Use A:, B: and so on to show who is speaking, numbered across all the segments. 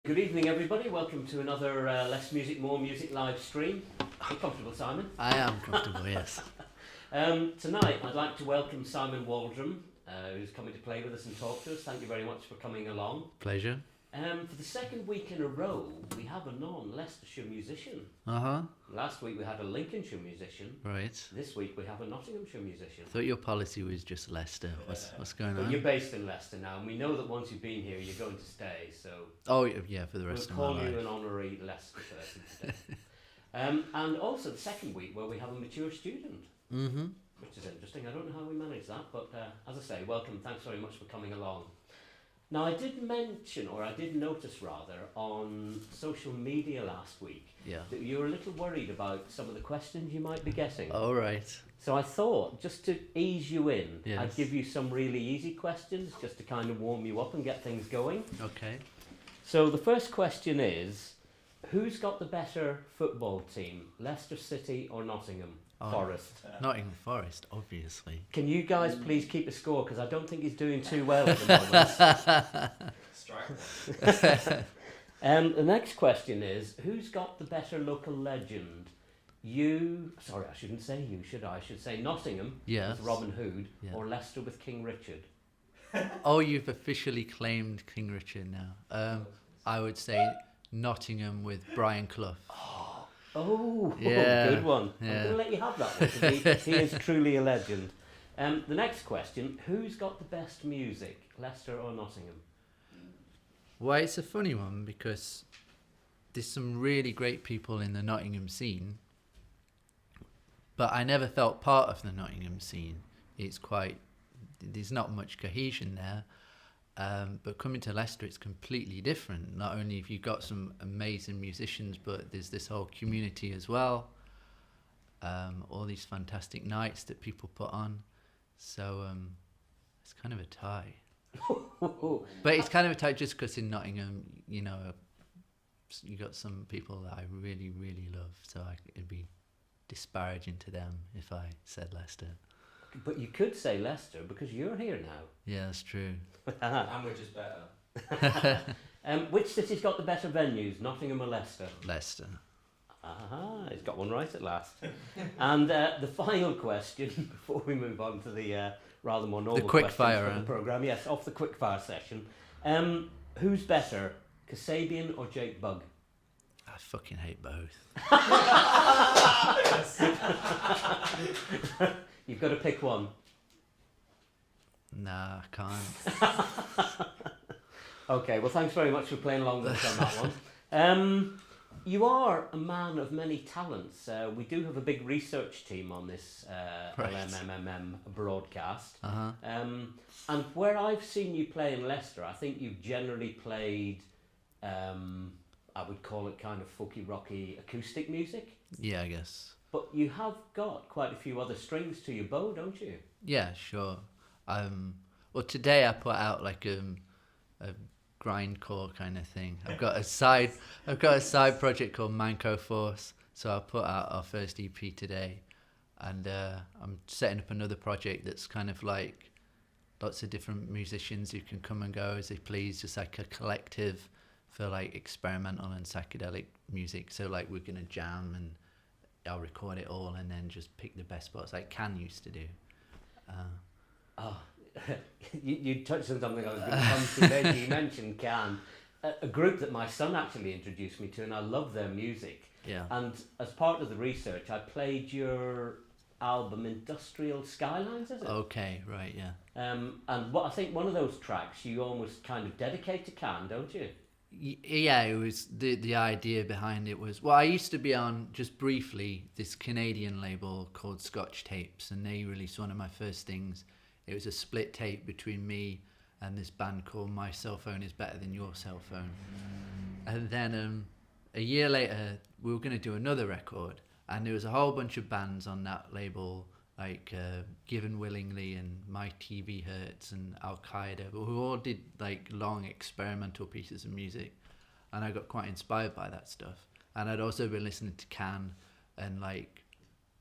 A: Good evening, everybody. Welcome to another Less Music, More Music live stream. Are you comfortable, Simon?
B: I am comfortable, yes.
A: Tonight, I'd like to welcome Simon Waldram, who's coming to play with us and talk to us. Thank you very much for coming along.
B: Pleasure.
A: For the second week in a row, we have a non-Leicestershire musician.
B: Uh-huh.
A: Last week we had a Lincolnshire musician.
B: Right.
A: This week we have a Nottinghamshire musician.
B: Thought your policy was just Leicester. What's going
A: But
B: on?
A: you're based in Leicester now, and we know that once you've been here, you're going to stay, so...
B: Oh, yeah, for the rest of my
A: we'll
B: life.
A: call you an honorary Leicester person today. And also the second week where we have a mature student.
B: Mm-hmm.
A: Which is interesting. I don't know how we manage that, but as I say, welcome. Thanks very much for coming along. Now, I did notice rather, on social media last week that you were a little worried about some of the questions you might be getting.
B: All right.
A: So I thought, just to ease you in,
B: Yes.
A: I'd give you some really easy questions, just to kind of warm you up and get things going.
B: Okay.
A: So the first question is, who's got the better football team, Leicester City or Nottingham Forest?
B: Nottingham Forest, obviously.
A: Can you guys please keep a score, because I don't think he's doing too well at the moment. The next question is, who's got the better local legend? I shouldn't say you, should I? I should say Nottingham
B: Yes.
A: with Robin Hood
B: Yeah.
A: or Leicester with King Richard.
B: Oh, you've officially claimed King Richard now. I would say Nottingham with Brian Clough.
A: Oh,
B: Yeah,
A: good one.
B: yeah.
A: I'm going to let you have that one, because he is truly a legend. The next question, who's got the best music, Leicester or Nottingham?
B: Well, it's a funny one because there's some really great people in the Nottingham scene, but I never felt part of the Nottingham scene. There's not much cohesion there. But coming to Leicester, it's completely different. Not only have you got some amazing musicians, but there's this whole community as well. All these fantastic nights that people put on. So it's kind of a tie. But it's kind of a tie just because in Nottingham, you got some people that I really, really love. So it'd be disparaging to them if I said Leicester.
A: But you could say Leicester, because you're here now.
B: Yeah, that's true.
C: And we're just better.
A: Which city's got the better venues, Nottingham or Leicester?
B: Leicester.
A: Aha, he's got one right at last. And the final question, before we move on to the rather more normal
B: The quick
A: questions
B: fire
A: for
B: round.
A: the programme. Yes, off the quick fire session. Who's better, Kasabian or Jake Bugg?
B: I fucking hate both.
A: You've got to pick one.
B: Nah, I can't.
A: Okay, well, thanks very much for playing along with us on that one. You are a man of many talents. We do have a big research team on this
B: Right.
A: LMMM broadcast.
B: Uh-huh.
A: And where I've seen you play in Leicester, I think you've generally played, I would call it kind of folky, rocky, acoustic music.
B: Yeah, I guess.
A: But you have got quite a few other strings to your bow, don't you?
B: Yeah, sure. Well, today I put out like a grindcore kind of thing. I've got a side project called Manco Force. So I put out our first EP today, and I'm setting up another project that's kind of like lots of different musicians who can come and go as they please, just like a collective for like experimental and psychedelic music. So like we're gonna jam and I'll record it all and then just pick the best spots like Can used to do.
A: You touched on something I was going to come to later. You mentioned Can, a group that my son actually introduced me to, and I love their music.
B: Yeah.
A: And as part of the research, I played your album Industrial Skylines, is it?
B: Okay, right, yeah.
A: And what I think one of those tracks you almost kind of dedicate to Can, don't you?
B: Yeah, it was the idea behind it was, well, I used to be on, just briefly, this Canadian label called Scotch Tapes, and they released one of my first things. It was a split tape between me and this band called My Cell Phone Is Better Than Your Cell Phone. And then a year later, we were going to do another record, and there was a whole bunch of bands on that label, like Given Willingly and My TV Hurts and Al Qaeda, who all did like long experimental pieces of music, and I got quite inspired by that stuff. And I'd also been listening to Can and like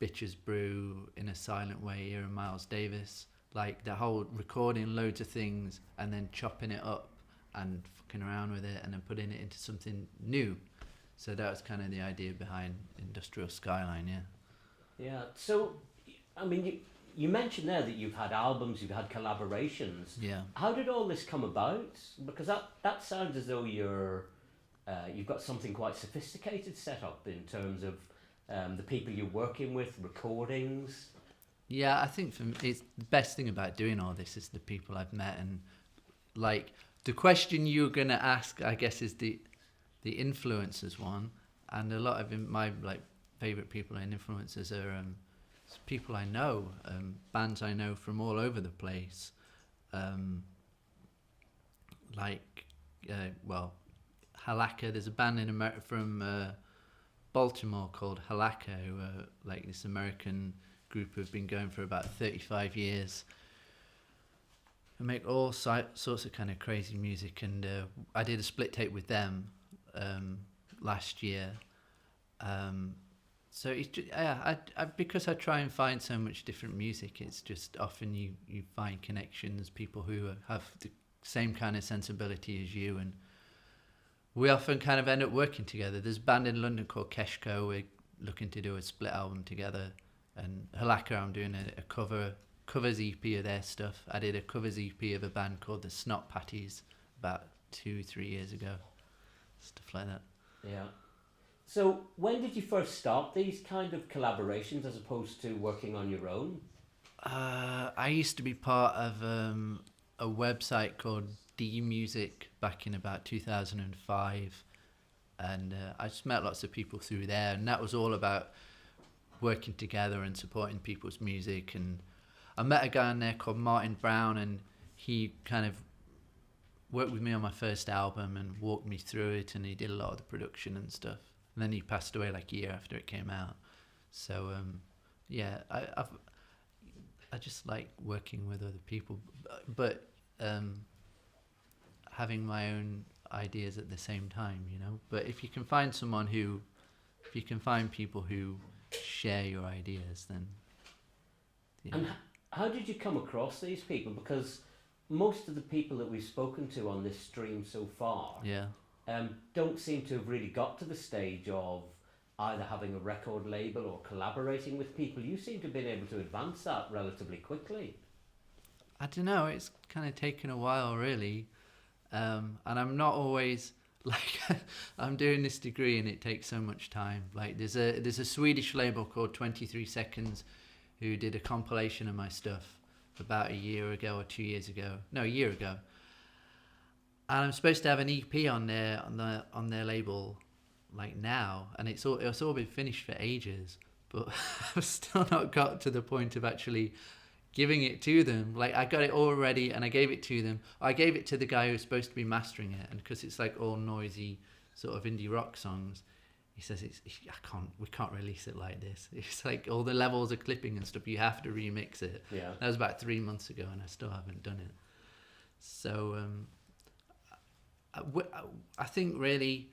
B: Bitches Brew, In a Silent Way, Aaron Miles Davis, like the whole recording loads of things and then chopping it up and fucking around with it and then putting it into something new. So that was kind of the idea behind Industrial Skyline, yeah.
A: Yeah. So, I mean, you mentioned there that you've had albums, you've had collaborations.
B: Yeah.
A: How did all this come about? Because that sounds as though you've got something quite sophisticated set up in terms of the people you're working with, recordings.
B: Yeah, I think for me, it's the best thing about doing all this is the people I've met, and like the question you're gonna ask, I guess, is the influencers one, and a lot of my like favorite people and influencers are people I know, bands I know from all over the place, Halaka. There's a band in America from Baltimore called Halaka, who are like this American group who've been going for about 35 years. They make all sorts of kind of crazy music, and I did a split tape with them last year. So it's just, I because I try and find so much different music, it's just often you find connections, people who have the same kind of sensibility as you, and we often kind of end up working together. There's a band in London called Keshko. We're looking to do a split album together, and Halaka, I'm doing a covers EP of their stuff. I did a covers EP of a band called the Snot Patties about 2-3 years ago, stuff like that.
A: Yeah. So when did you first start these kind of collaborations as opposed to working on your own?
B: I used to be part of a website called D Music back in about 2005, and I just met lots of people through there, and that was all about working together and supporting people's music. And I met a guy on there called Martin Brown, and he kind of worked with me on my first album and walked me through it, and he did a lot of the production and stuff. And then he passed away like a year after it came out. So yeah, I just like working with other people, but having my own ideas at the same time, you know. But if you can find people who share your ideas, then yeah.
A: And how did you come across these people? Because most of the people that we've spoken to on this stream so far,
B: yeah,
A: don't seem to have really got to the stage of either having a record label or collaborating with people. You seem to have been able to advance that relatively quickly.
B: I don't know, it's kind of taken a while, really. And I'm not always like I'm doing this degree and it takes so much time. Like there's a Swedish label called 23 Seconds who did a compilation of my stuff about a year ago or 2 years ago. No, a year ago. And I'm supposed to have an EP on their label like now, and it's all been finished for ages, but I've still not got to the point of actually giving it to them. Like I got it all ready and I gave it to them. I gave it to the guy who was supposed to be mastering it, and because it's like all noisy sort of indie rock songs, he says we can't release it like this. It's like all the levels are clipping and stuff. You have to remix it.
A: Yeah.
B: That was about 3 months ago, and I still haven't done it. So I think really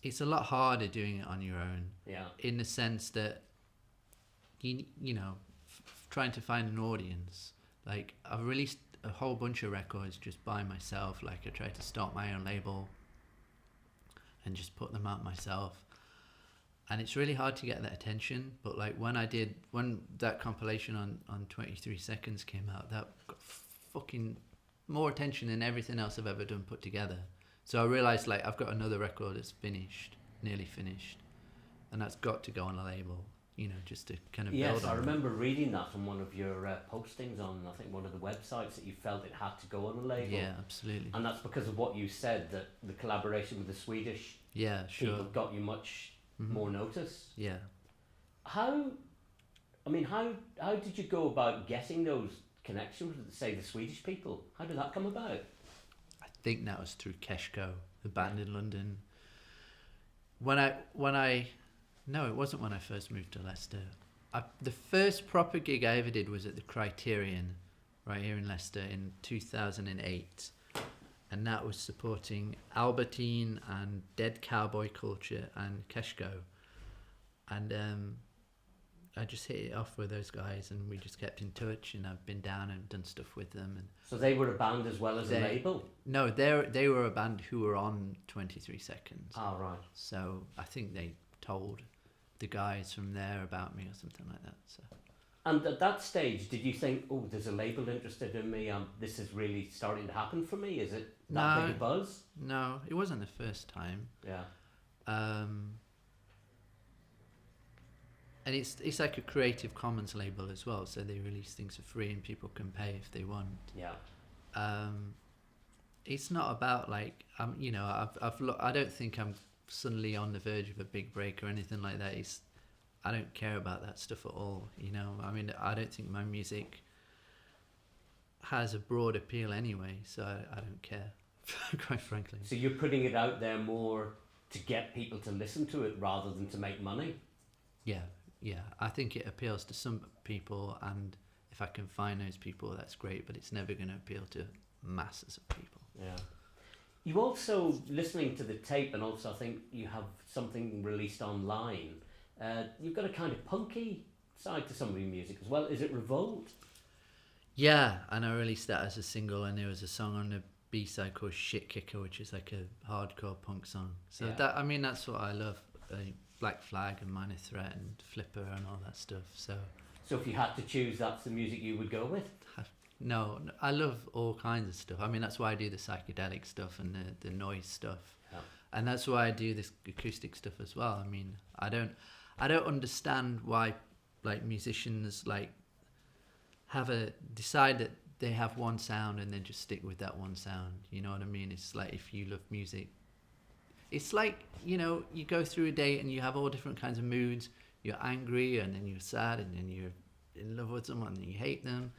B: it's a lot harder doing it on your own.
A: Yeah.
B: In the sense that you know, trying to find an audience. Like I've released a whole bunch of records just by myself. Like I tried to start my own label and just put them out myself, and it's really hard to get that attention. But like when that compilation on 23 Seconds came out, that got fucking more attention than everything else I've ever done put together. So I realized like I've got another record that's nearly finished, and that's got to go on a label, you know, just to kind of build on.
A: Yes, I remember reading that from one of your postings on, I think, one of the websites, that you felt it had to go on a label.
B: Yeah, absolutely.
A: And that's because of what you said, that the collaboration with the Swedish people got you much more notice.
B: Yeah.
A: How did you go about getting those connections with, say, the Swedish people? How did that come about?
B: I think that was through Keshko, the band in London. No, it wasn't when I first moved to Leicester. The first proper gig I ever did was at the Criterion, right here in Leicester, in 2008. And that was supporting Albertine and Dead Cowboy Culture and Keshko. And I just hit it off with those guys, and we just kept in touch. And I've been down and done stuff with them. And
A: So they were a band as well as a label?
B: no, they were a band who were on 23 Seconds.
A: Ah, right.
B: So I think they told the guys from there about me or something like that. So.
A: And at that stage, did you think, oh, there's a label interested in me? This is really starting to happen for me? Is it that big a buzz?
B: No, it wasn't the first time.
A: Yeah.
B: And it's like a Creative Commons label as well, so they release things for free and people can pay if they want.
A: Yeah.
B: It's not about like I don't think I'm suddenly on the verge of a big break or anything like that. I don't care about that stuff at all. I mean, I don't think my music has a broad appeal anyway, so I don't care, quite frankly.
A: So you're putting it out there more to get people to listen to it rather than to make money?
B: Yeah, I think it appeals to some people, and if I can find those people, that's great, but it's never going to appeal to masses of people.
A: Yeah. You also, listening to the tape, and also I think you have something released online, you've got a kind of punky side to some of your music as well. Is it Revolt?
B: Yeah, and I released that as a single, and there was a song on the B-side called Shit Kicker, which is like a hardcore punk song. So that's what I love. Black Flag and Minor Threat and Flipper and all that stuff. So
A: if you had to choose, that's the music you would go with?
B: No, I love all kinds of stuff. I mean, that's why I do the psychedelic stuff and the noise stuff.
A: Yeah.
B: And that's why I do this acoustic stuff as well. I mean, I don't understand why like musicians like decide that they have one sound and then just stick with that one sound. You know what I mean? It's like if you love music, it's like, you go through a day and you have all different kinds of moods. You're angry, and then you're sad, and then you're in love with someone and you hate them.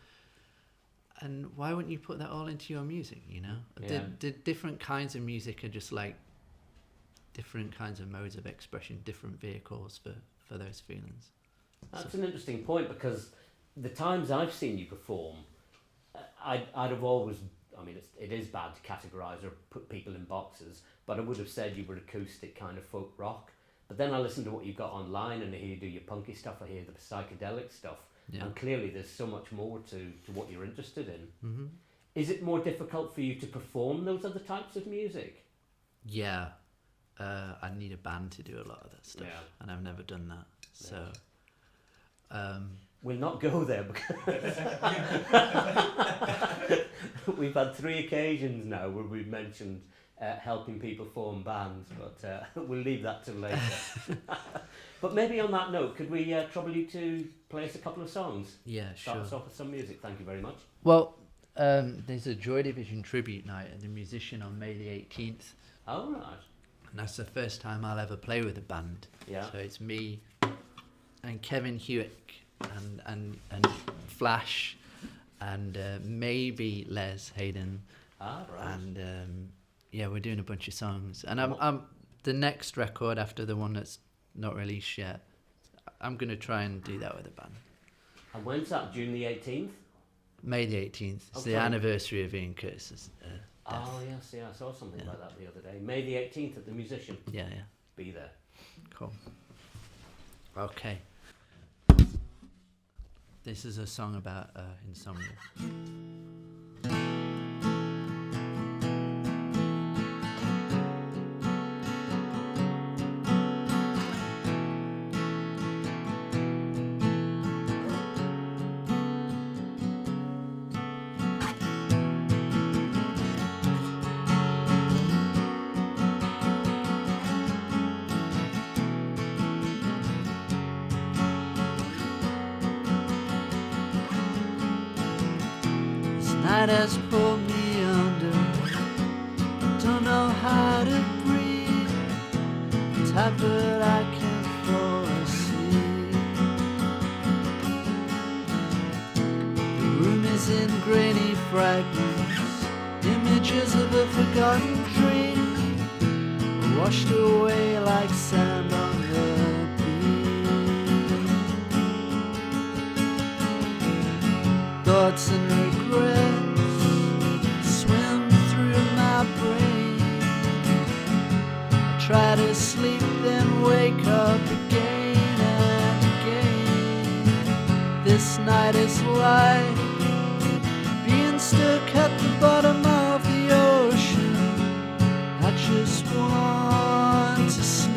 B: And why wouldn't you put that all into your music, Yeah. The different kinds of music are just like different kinds of modes of expression, different vehicles for those feelings.
A: That's an interesting point, because the times I've seen you perform, I'd have always, I mean, it is bad to categorise or put people in boxes, but I would have said you were acoustic kind of folk rock. But then I listen to what you've got online, and I hear you do your punky stuff, I hear the psychedelic stuff, and clearly there's so much more to what you're interested in.
B: Mm-hmm.
A: Is it more difficult for you to perform those other types of music?
B: Yeah, I need a band to do a lot of that stuff, and I've never done that. So
A: we'll not go there, because we've had 3 occasions now where we've mentioned helping people form bands, but we'll leave that till later. But maybe on that note, could we trouble you to play us a couple of songs?
B: Yeah, sure.
A: Start us off with some music. Thank you very much.
B: Well, there's a Joy Division tribute night at the Musician on May the 18th.
A: Oh, right.
B: And that's the first time I'll ever play with a band.
A: Yeah.
B: So it's me and Kevin Hewitt and Flash and maybe Les Hayden.
A: Ah, right.
B: And we're doing a bunch of songs. And I'm the next record after the one that's not released yet, I'm going to try and do that with a band.
A: And when's that? June the 18th?
B: May the 18th. It's
A: Okay.
B: the anniversary of Ian Curtis's death.
A: Oh, yes, I saw something like that the other day. May the 18th at the Musician.
B: Yeah.
A: Be there.
B: Cool. Okay. This is a song about insomnia. Night has pulled me under. Don't know how to breathe. Tired, but I can't fall asleep. The room is in grainy fragments, images of a forgotten dream, washed away like sand on the beach. Thoughts and regrets swim through my brain. I try to sleep, then wake up again and again. this night is like being stuck at the bottom of the ocean. I just want to sleep.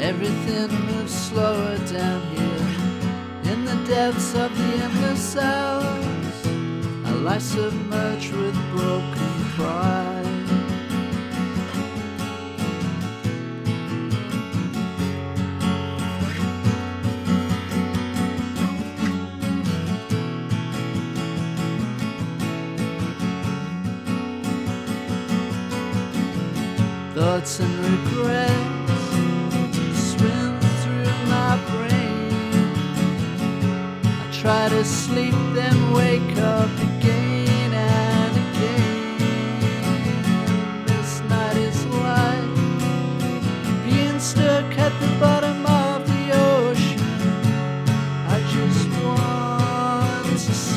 B: Everything moves slower down here in the depths of the endless hours. I lie submerged with broken pride. Thoughts and regrets swim through my brain. I try to sleep, then wake up again and again. This night is like being stuck at the bottom of the ocean. I just want to sleep.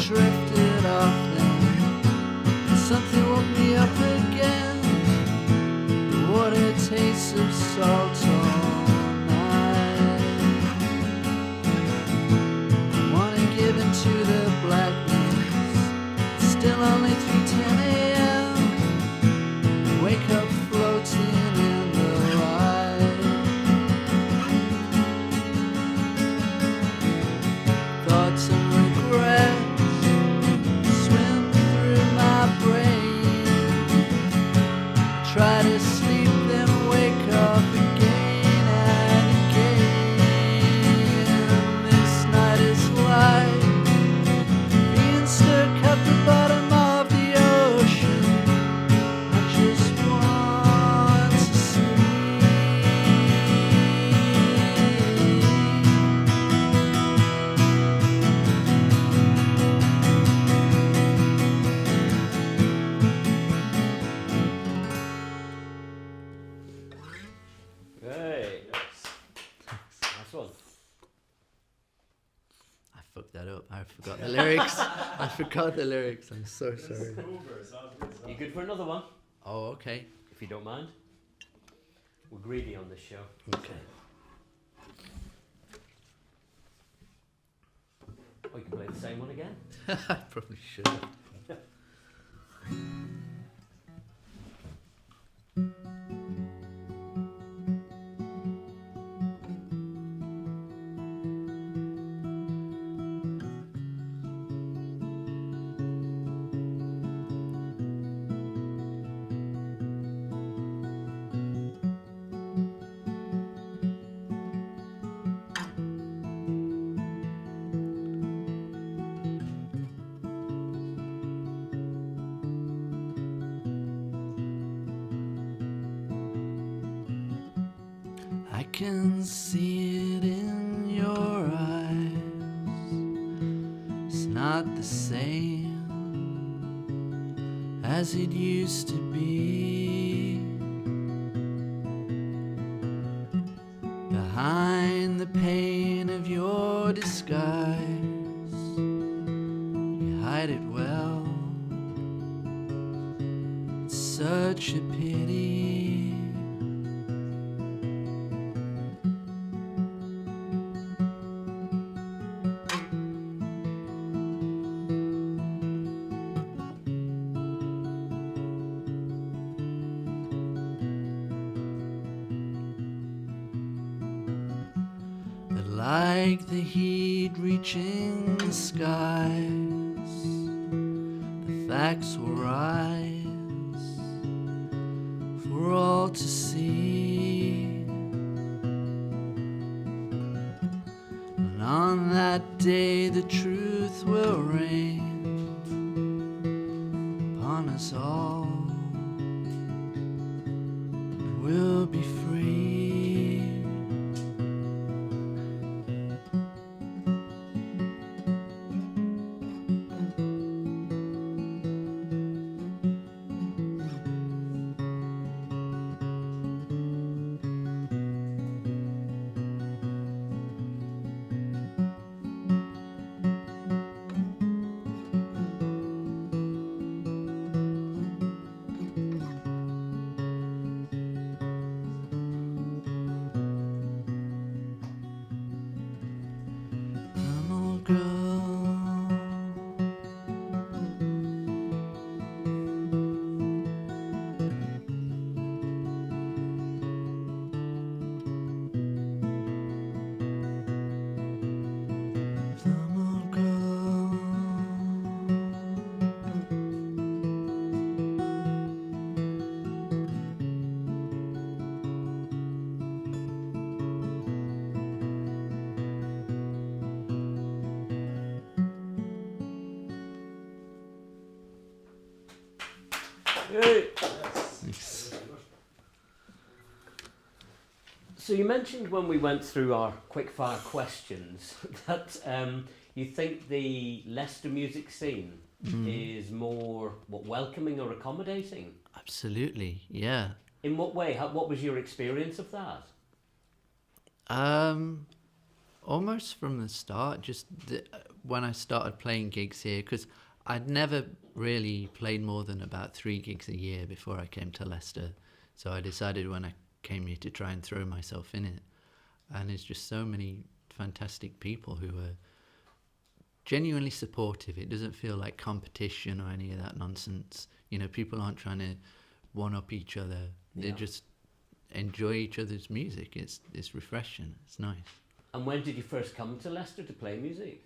B: Drifted off then, something woke me up again. The water tastes of salt all night. I wanna give into the blackness. It's still only 3:10 a.m. Wake up floating in the light. Thoughts and regrets try to sleep, then wake up again and again. This night is like being stuck at the bottom of the ocean. I just want to
A: Hey, nice one.
B: I fucked that up. I forgot the lyrics. I forgot the lyrics. I'm so sorry.
A: You good for another one?
B: Oh, okay.
A: If you don't mind. We're greedy on this show.
B: Okay.
A: Or you can play the same one again.
B: I probably should. I can see it in your eyes. It's not the same as it used to be. Behind the pain of your disguise, you hide it well. It's such a pity. Like the heat reaching the skies, the facts will rise for all to see. And on that day the truth will reign upon us all. We'll be free.
A: So you mentioned when we went through our quickfire questions that you think the Leicester music scene is more welcoming or accommodating.
B: Absolutely, yeah.
A: In what way? What was your experience of that?
B: Almost from the start, just when I started playing gigs here, because I'd never really played more than about 3 gigs a year before I came to Leicester. So I decided when I came here to try and throw myself in it. And there's just so many fantastic people who are genuinely supportive. It doesn't feel like competition or any of that nonsense. You know, people aren't trying to one-up each other. They just enjoy each other's music. It's refreshing. It's nice.
A: And when did you first come to Leicester to play music?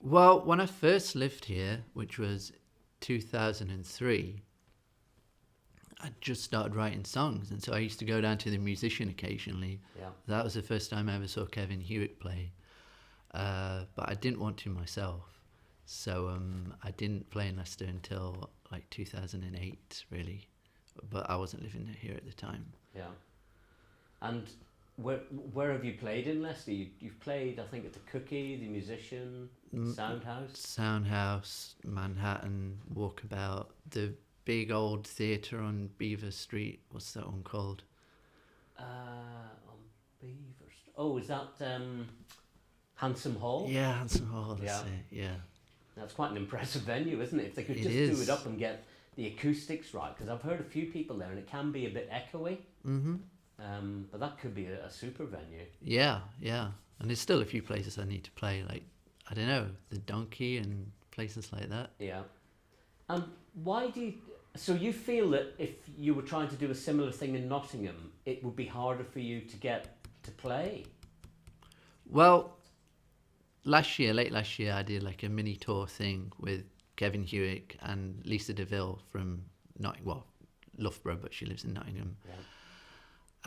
B: Well, when I first lived here, which was 2003, I just started writing songs, and so I used to go down to the Musician occasionally.
A: Yeah.
B: That was the first time I ever saw Kevin Hewitt play, but I didn't want to myself, so I didn't play in Leicester until like 2008, really, but I wasn't living here at the time.
A: Yeah. And where have you played in Leicester? You've played, I think, at the Cookie, the Musician, Soundhouse.
B: Soundhouse, Manhattan, Walkabout, the big old theatre on Beaver Street. What's that one called?
A: On Beaver Street. Oh, is that Handsome Hall?
B: Yeah, Handsome Hall. That's it. Yeah.
A: That's quite an impressive venue, isn't it? If they could just do it up and get the acoustics right, because I've heard a few people there, and it can be a bit echoey.
B: Mhm.
A: But that could be a super venue.
B: Yeah, yeah. And there's still a few places I need to play, like, I don't know, the Donkey and places like that.
A: Yeah. And why do you... So you feel that if you were trying to do a similar thing in Nottingham, it would be harder for you to get to play?
B: Well, late last year, I did like a mini tour thing with Kevin Hewitt and Lisa DeVille from Loughborough, but she lives in Nottingham.
A: Yeah.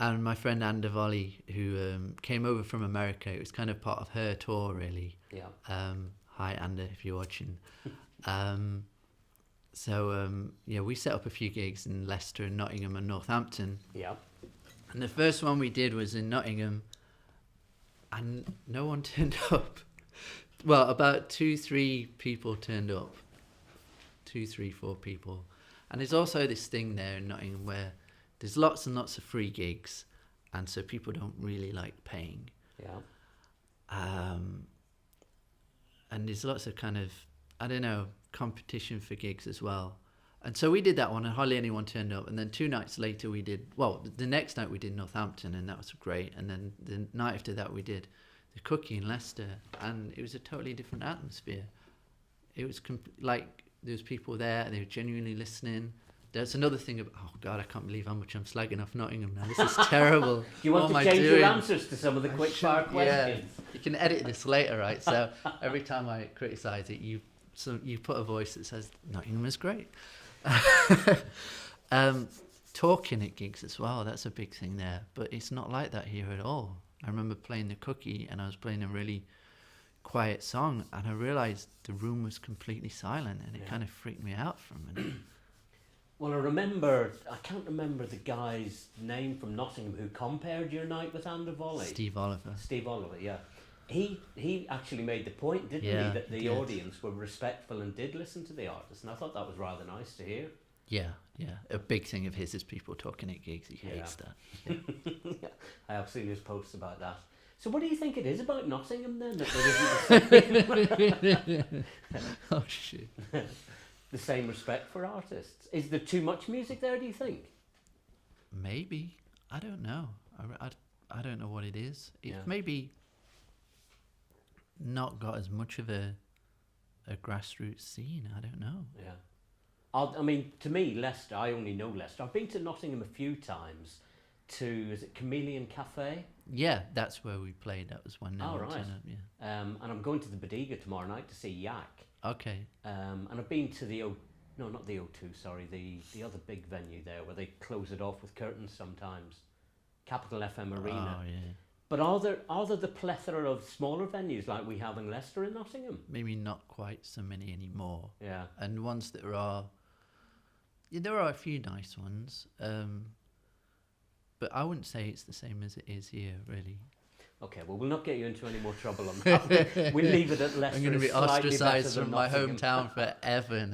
A: And
B: my friend Anne DeVolly, who came over from America, it was kind of part of her tour, really.
A: Yeah.
B: Hi, Anne, if you're watching. We set up a few gigs in Leicester and Nottingham and Northampton.
A: Yeah.
B: And the first one we did was in Nottingham, and no one turned up. Well, about 2-3 people turned up. 2, 3, 4 people. And there's also this thing there in Nottingham where there's lots and lots of free gigs, and so people don't really like paying.
A: Yeah.
B: And there's lots of kind of, I don't know, competition for gigs as well. And so we did that one, and hardly anyone turned up. And then 2 nights later we did, the next night we did Northampton, and that was great. And then the night after that we did the Cookie in Leicester, and it was a totally different atmosphere. It was like there was people there, they were genuinely listening. There's another thing about, oh God, I can't believe how much I'm slagging off Nottingham now. This is terrible.
A: Do you want to change your answers to some of the quick fire questions?
B: Yeah, you can edit this later, right? So every time I criticise it, you put a voice that says Nottingham is great. talking at gigs as well. That's a big thing there, but it's not like that here at all. I remember playing the Cookie, and I was playing a really quiet song, and I realised the room was completely silent, and it kind of freaked me out for a minute.
A: Well, I can't remember the guy's name from Nottingham who compared your night with Andy Volley.
B: Steve Oliver, yeah.
A: He actually made the point, didn't he, that the
B: did.
A: audience were respectful and did listen to the artist, and I thought that was rather nice to hear.
B: Yeah. A big thing of his is people talking at gigs. He hates that.
A: I have seen his posts about that. So what do you think it is about Nottingham then, that there isn't
B: Oh shit.
A: the same respect for artists? Is there too much music there, do you think?
B: Maybe. I don't know. I don't know what it is. It's maybe not got as much of a grassroots scene. I don't know.
A: Yeah. I mean, to me, Leicester, I only know Leicester. I've been to Nottingham a few times is it Chameleon Cafe?
B: Yeah, that's where we played. That was one night.
A: Oh, right. And I'm going to the Bodega tomorrow night to see Yak.
B: Okay.
A: And I've been to not the O2, sorry, the other big venue there where they close it off with curtains sometimes. Capital FM Arena.
B: Oh, yeah.
A: But are there the plethora of smaller venues like we have in Leicester and Nottingham?
B: Maybe not quite so many anymore.
A: Yeah.
B: And ones that are... Yeah, there are a few nice ones. But I wouldn't say it's the same as it is here, really.
A: Okay, well, we'll not get you into any more trouble on that. We'll leave it at Leicester.
B: I'm going to be ostracised from my hometown forever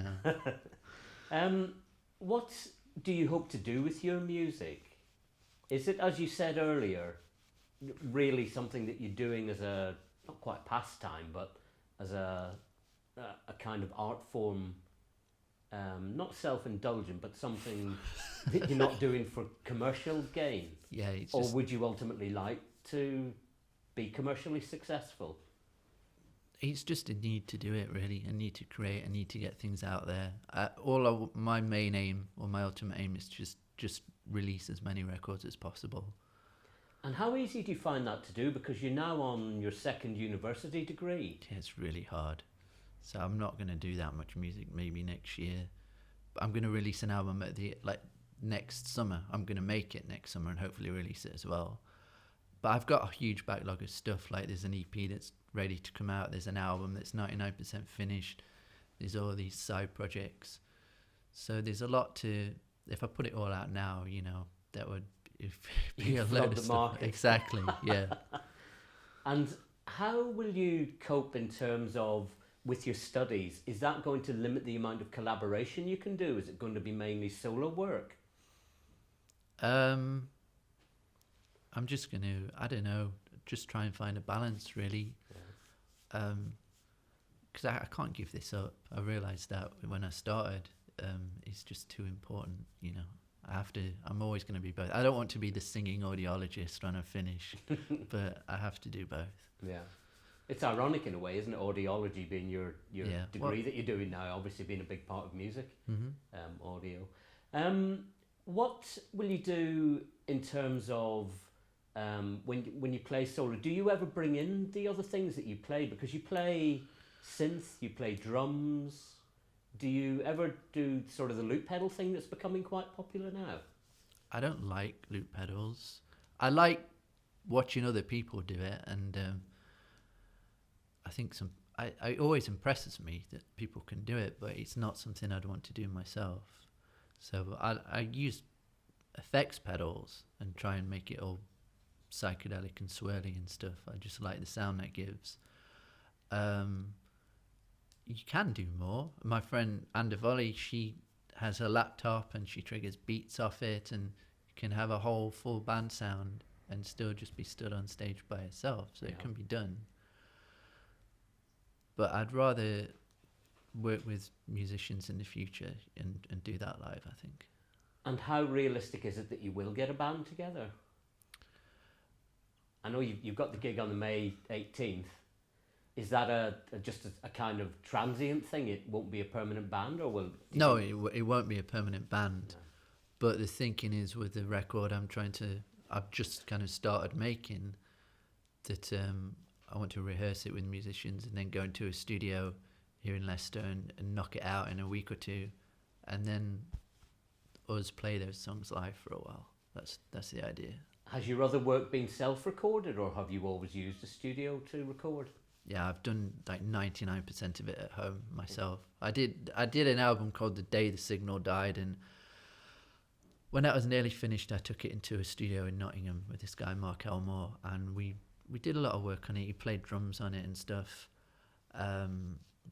B: now.
A: What do you hope to do with your music? Is it, as you said earlier, really something that you're doing as a, not quite pastime, but as a kind of art form, not self-indulgent, but something that you're not doing for commercial gain?
B: Yeah. It's
A: or
B: just,
A: would you ultimately like to be commercially successful?
B: it's just a need to do it, really. A need to create, a need to get things out there. My main aim, or my ultimate aim, is just release as many records as possible.
A: And how easy do you find that to do? Because you're now on your second university degree.
B: Yeah, it's really hard. So I'm not going to do that much music maybe next year. But I'm going to release an album at next summer. I'm going to make it next summer and hopefully release it as well. But I've got a huge backlog of stuff. Like, there's an EP that's ready to come out. There's an album that's 99% finished. There's all these side projects. So there's a lot to... If I put it all out now, that would be a load of stuff.
A: Market.
B: Exactly, yeah.
A: And how will you cope in terms of, with your studies? Is that going to limit the amount of collaboration you can do? Is it going to be mainly solo work?
B: I'm just going to, I don't know, just try and find a balance, really. Because I can't give this up. I realised that when I started, it's just too important, I'm always going to be both. I don't want to be the singing audiologist when I finish, but I have to do both. Yeah.
A: It's ironic in a way, isn't it? Audiology being your degree that you're doing now, obviously being a big part of music, audio. What will you do in terms of when you play solo? Do you ever bring in the other things that you play? Because you play synth, you play drums. Do you ever do sort of the loop pedal thing that's becoming quite popular now?
B: I don't like loop pedals. I like watching other people do it, and I think it always impresses me that people can do it, but it's not something I'd want to do myself. So I use effects pedals and try and make it all psychedelic and swirly and stuff. I just like the sound that gives. You can do more. My friend Andy Volley, she has her laptop and she triggers beats off it and can have a whole full band sound and still just be stood on stage by herself. So it can be done. But I'd rather work with musicians in the future and do that live, I think. And
A: how realistic is it that you will get a band together? I know you've got the gig on the May 18th. Is that just a kind of transient thing? It won't be a permanent band, or will?
B: No, it won't be a permanent band. No. But the thinking is, with the record I've just kind of started making, that I want to rehearse it with musicians and then go into a studio here in Leicester and knock it out in a week or two. And then us play those songs live for a while. That's the idea.
A: Has your other work been self-recorded, or have you always used a studio to record?
B: Yeah, I've done like 99% of it at home myself. I did an album called The Day the Signal Died, and when that was nearly finished, I took it into a studio in Nottingham with this guy Mark Elmore, and we did a lot of work on it. He played drums on it and stuff.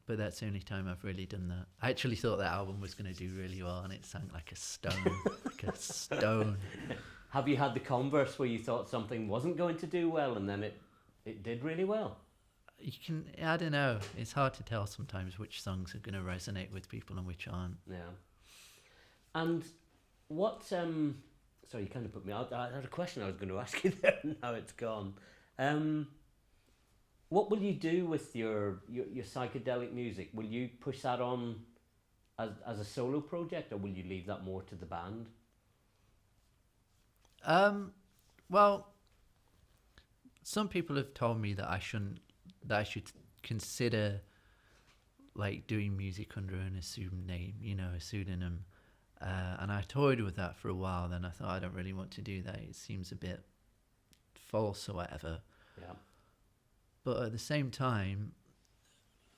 B: But that's the only time I've really done that. I actually thought that album was going to do really well, and it sang like a stone, like a stone.
A: Have you had the converse where you thought something wasn't going to do well and then it did really well?
B: I don't know. It's hard to tell sometimes which songs are going to resonate with people and which aren't.
A: Yeah. And what, sorry, you kind of put me out. I had a question I was going to ask you there, and now it's gone. What will you do with your psychedelic music? Will you push that on as a solo project, or will you leave that more to the band?
B: Well, some people have told me that I should consider like doing music under an assumed name, a pseudonym. And I toyed with that for a while. Then I thought, I don't really want to do that. It seems a bit false or whatever.
A: Yeah.
B: But at the same time,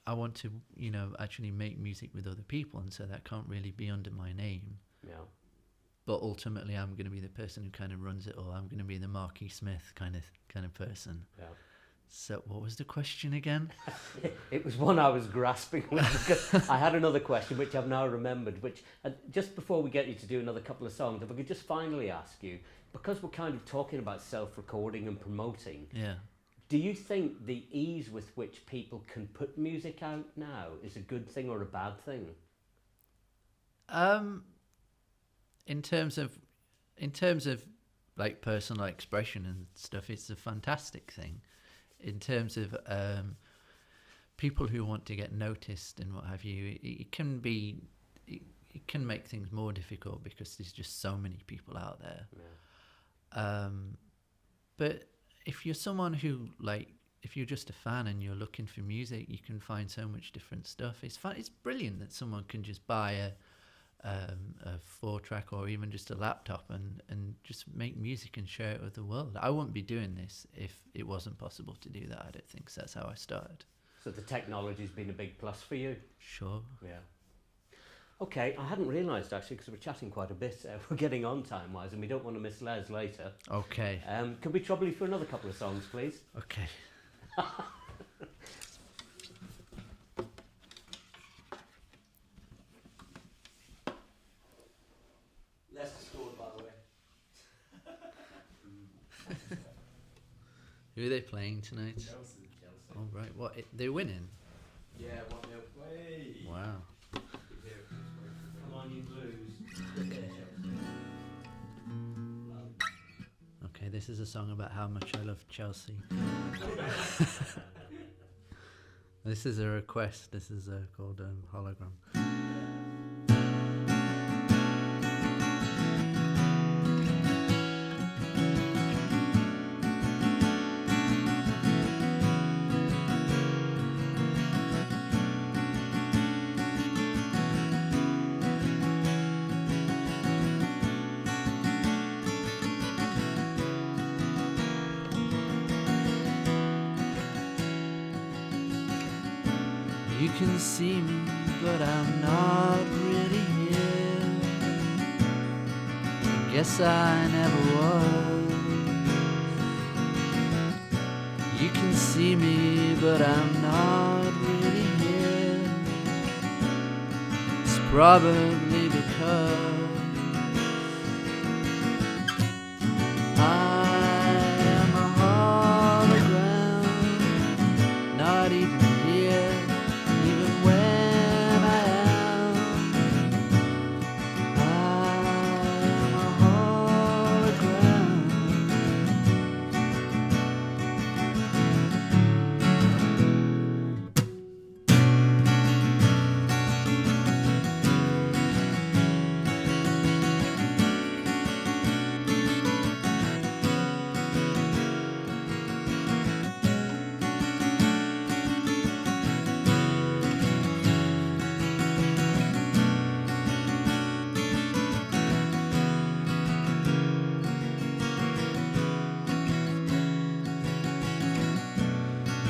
B: I want to, actually make music with other people, and so that can't really be under my name.
A: Yeah.
B: But ultimately, I'm going to be the person who kind of runs it all. I'm going to be the Marky Smith kind of person.
A: Yeah.
B: So, what was the question again?
A: It was one I was grasping with, because I had another question which I've now remembered. Which just before we get you to do another couple of songs, if I could just finally ask you, because we're kind of talking about self-recording and promoting.
B: Yeah.
A: Do you think the ease with which people can put music out now is a good thing or a bad thing?
B: In terms of like personal expression and stuff, it's a fantastic thing. In terms of people who want to get noticed and what have you, it can make things more difficult because there's just so many people out there.
A: Yeah.
B: But if you're someone who, if you're just a fan and you're looking for music, you can find so much different stuff. It's fun. It's brilliant that someone can just buy a 4-track or even just a laptop and just make music and share it with the world. I wouldn't be doing this if it wasn't possible to do that. I don't think so. That's how I started.
A: So the technology's been a big plus for you?
B: Sure.
A: Yeah. Okay, I hadn't realised actually, because we're chatting quite a bit. We're getting on time-wise, and we don't want to miss Les later.
B: Okay.
A: Could we trouble you for another couple of songs, please?
B: Okay.
C: Leicester scored, by the way.
B: Who are they playing tonight?
C: Chelsea.
B: Oh, right. What? They're winning?
C: Yeah, 1-0. Way.
B: Wow.
A: Come on, you Blues.
B: Okay, this is a song about how much I love Chelsea. This is a request. This is called Hologram. You can see me, but I'm not really here. I guess I never was. You can see me, but I'm not really here. It's probably because I am a hologram, not even here. Even when I am a hologram.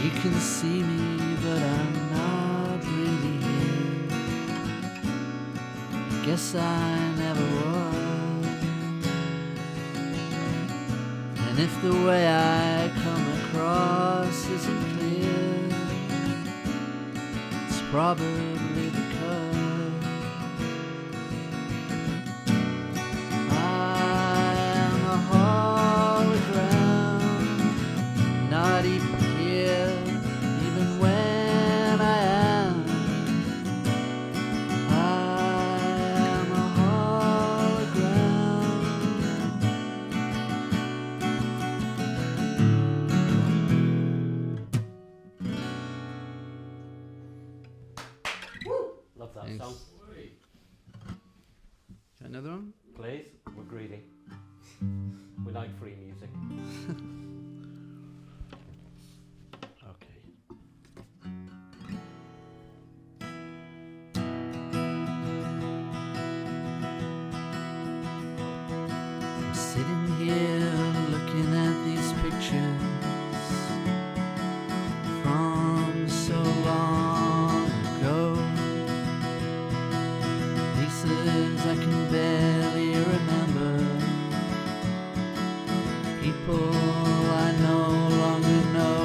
B: You can see me, but I'm not really here. Guess I never was. And if the way I come across isn't clear, it's probably because I am a hologram, not even here, even when I am. I am a hologram.
A: Love that
B: Thanks.
A: song.
B: Another one?
A: Please, we're greedy. We like free music.
B: Okay. I'm sitting here looking at these pictures from so long ago. Places I can barely remember. People I no longer know.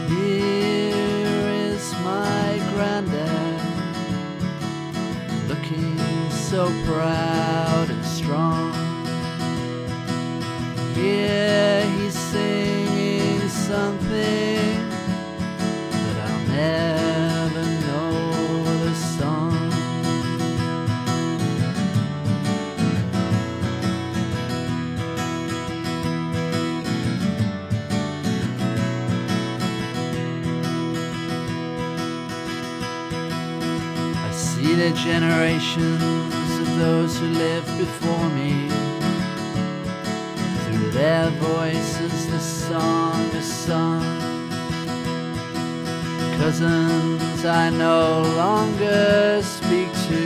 B: Here is my granddad, looking so proud and strong. Yeah, he's singing something, but I'll never know the song. I see the generations of those who lived before me. Through their voices the song is sung. Cousins I no longer speak to.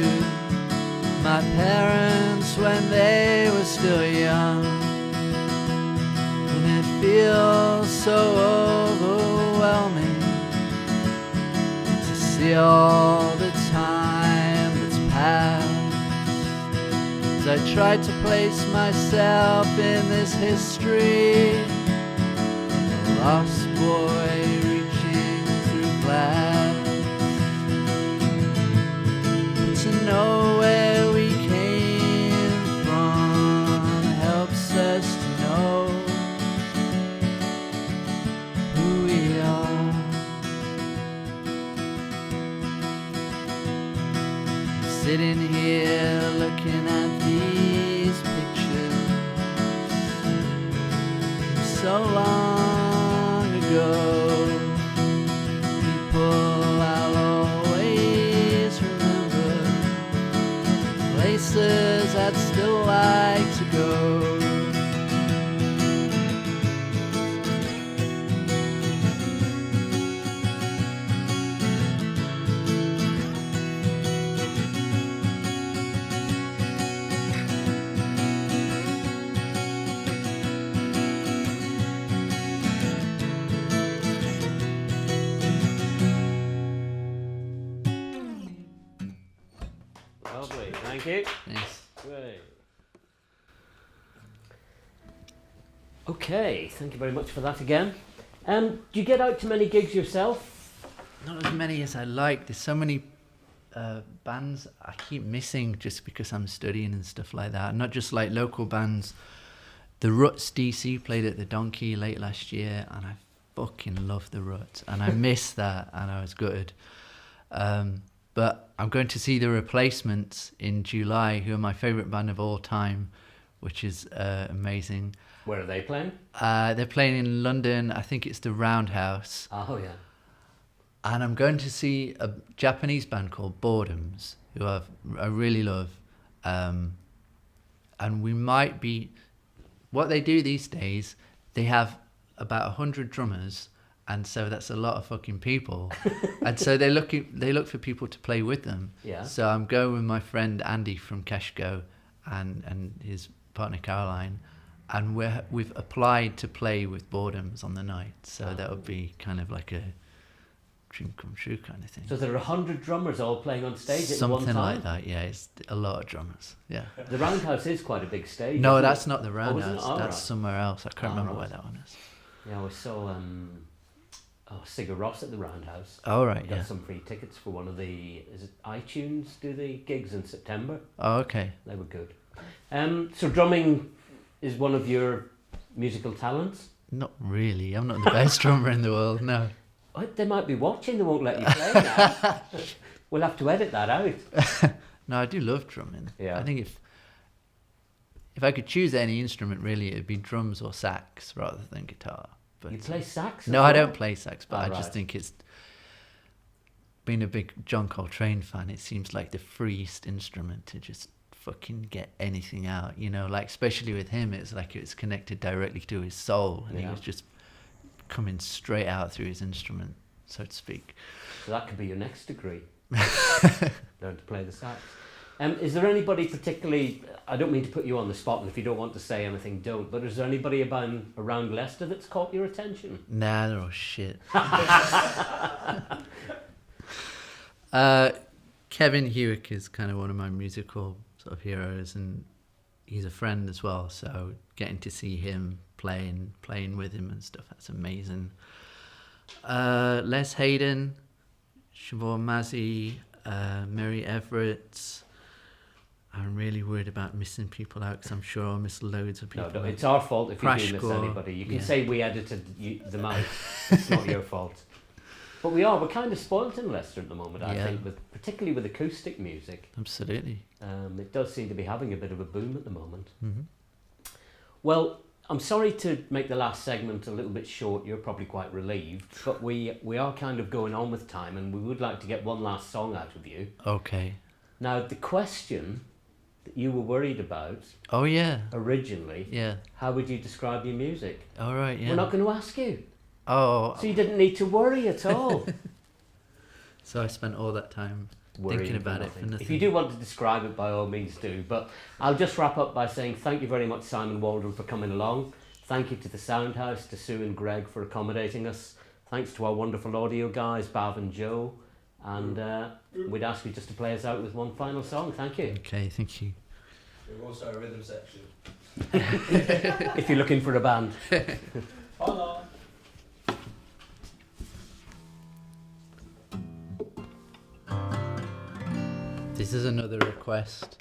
B: My parents when they were still young. And it feels so overwhelming to see all the time that's passed. As I tried to place myself in this history, a lost boy reaching through glass. But to know where we came from helps us to know who we are. Sitting here looking at these pictures so long ago. People I'll always remember, places I'd still like to go.
A: Lovely, thank you.
B: Thanks.
A: Great. Okay, thank you very much for that again. Do you get out to many gigs yourself?
B: Not as many as I like. There's so many bands I keep missing just because I'm studying and stuff like that. Not just like local bands. The Ruts DC played at the Donkey late last year, and I fucking love the Ruts, and I missed that, and I was gutted. But I'm going to see the Replacements in July, who are my favourite band of all time, which is amazing.
A: Where are they playing?
B: They're playing in London. I think it's the Roundhouse.
A: Oh, yeah.
B: And I'm going to see a Japanese band called Boredoms, who I really love. And we might be... What they do these days, they have about 100 drummers, and so that's a lot of fucking people. And so they look for people to play with them.
A: Yeah.
B: So I'm going with my friend Andy from Cashgo and his partner Caroline, and we've applied to play with Boredoms on the night, so that would be kind of like a dream come true kind of thing.
A: So there are 100 drummers all playing on stage at one
B: Something
A: time?
B: like that, yeah. It's a lot of drummers, yeah.
A: The Roundhouse is quite a big stage.
B: No,
A: isn't
B: that's
A: it?
B: not the Roundhouse.
A: Oh,
B: That's
A: right.
B: somewhere else. I can't remember
A: right.
B: where that one is.
A: Yeah, we saw Sigur Rós at the Roundhouse.
B: Oh, right,
A: We got
B: yeah.
A: some free tickets for one of the, is it iTunes do the gigs in September?
B: Oh, okay.
A: They were good. So drumming is one of your musical talents?
B: Not really. I'm not the best drummer in the world, no.
A: Oh, they might be watching, they won't let you play now. We'll have to edit that out.
B: No, I do love drumming.
A: Yeah.
B: I think if I could choose any instrument, really, it'd be drums or sax rather than guitar. But
A: You play sax?
B: no,
A: as
B: I
A: well?
B: don't play sax, but
A: Oh,
B: I
A: right.
B: just think it's, being a big John Coltrane fan, it seems like the freest instrument to just fucking get anything out, you know, like especially with him, it's like it was connected directly to his soul, and he
A: Yeah.
B: was just coming straight out through his instrument, so to speak.
A: So that could be your next degree. Learn to play the sax. Is there anybody particularly, I don't mean to put you on the spot, and if you don't want to say anything, don't, but is there anybody around Leicester that's caught your attention?
B: Nah, they're all shit. Kevin Hewick is kind of one of my musical sort of heroes, and he's a friend as well, so getting to see him playing with him and stuff, that's amazing. Les Hayden, Siobhan Mazzy, Mary Everett. I'm really worried about missing people out, because I'm sure I'll miss loads of people.
A: No, it's our fault if you
B: Crash
A: do miss
B: Score,
A: anybody. You can
B: yeah.
A: say we edited them out. It's not your fault. But we're kind of spoilt in Leicester at the moment, I
B: Yeah.
A: think, particularly with acoustic music.
B: Absolutely.
A: It does seem to be having a bit of a boom at the moment.
B: Mm-hmm.
A: Well, I'm sorry to make the last segment a little bit short. You're probably quite relieved, but we are kind of going on with time, and we would like to get one last song out of you.
B: Okay.
A: Now, the question that you were worried about
B: Oh, yeah.
A: originally,
B: Yeah.
A: how would you describe your music?
B: All right, yeah.
A: We're not going to ask you.
B: Oh,
A: So you didn't need to worry at all.
B: so I spent all that time
A: Worrying
B: thinking about it
A: nothing.
B: for nothing.
A: If you do want to describe it, by all means do. But I'll just wrap up by saying thank you very much, Simon Waldram, for coming along. Thank you to the Soundhouse, to Sue and Greg for accommodating us. Thanks to our wonderful audio guys, Bav and Joe. And we'd ask you just to play us out with one final song. Thank you.
B: Okay, thank you.
C: We've also a rhythm section.
A: If you're looking for a band.
C: Hello.
B: This is another request,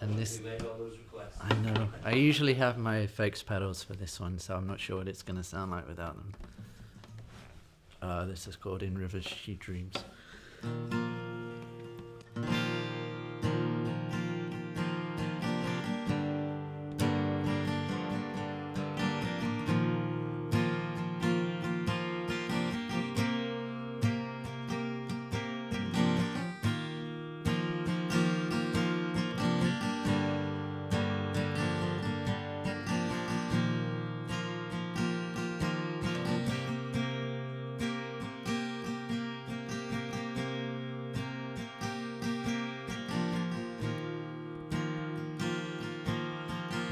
B: and this,
C: We made all those requests.
B: I know. I usually have my effects pedals for this one, so I'm not sure what it's going to sound like without them. This is called In Rivers She Dreams.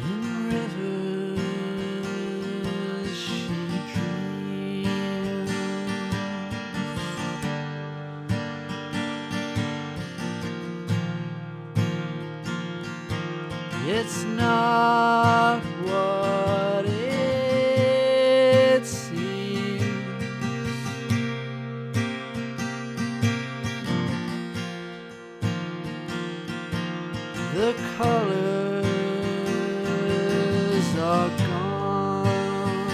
B: In rivers she dreams. It's not what it seems. The colors are gone.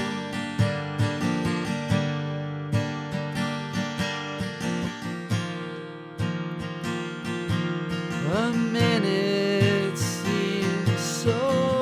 B: A minute seems so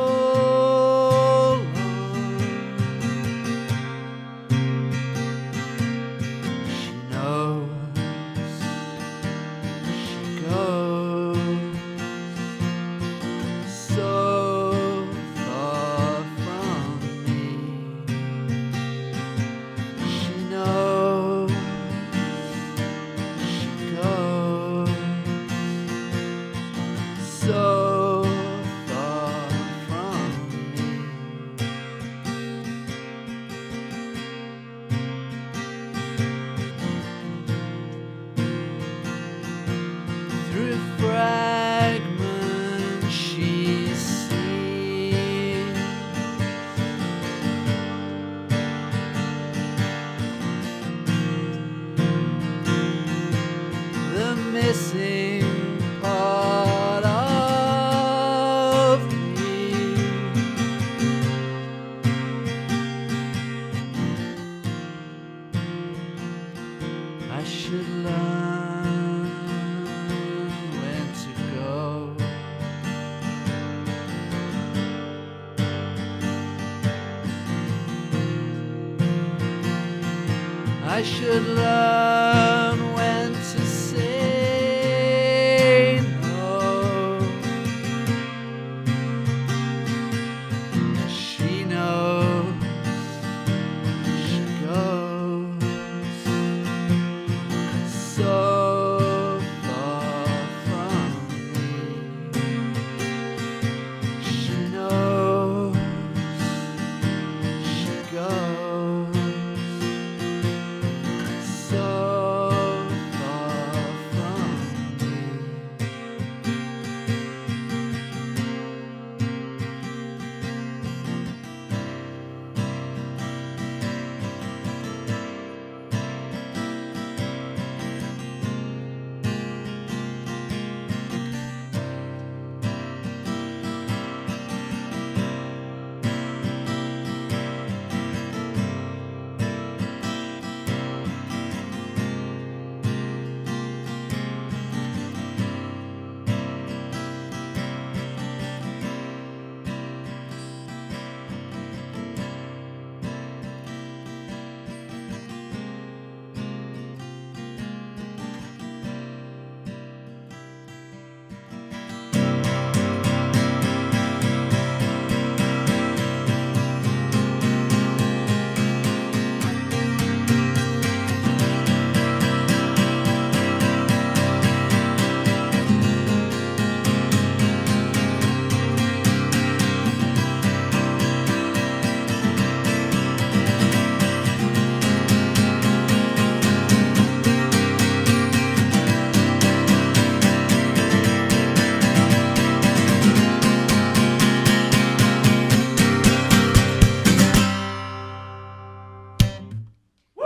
B: I should learn when to say no. She knows, she goes so far from me. She knows, she goes so far from me.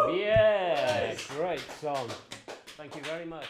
A: Yeah, great song. Thank you very much.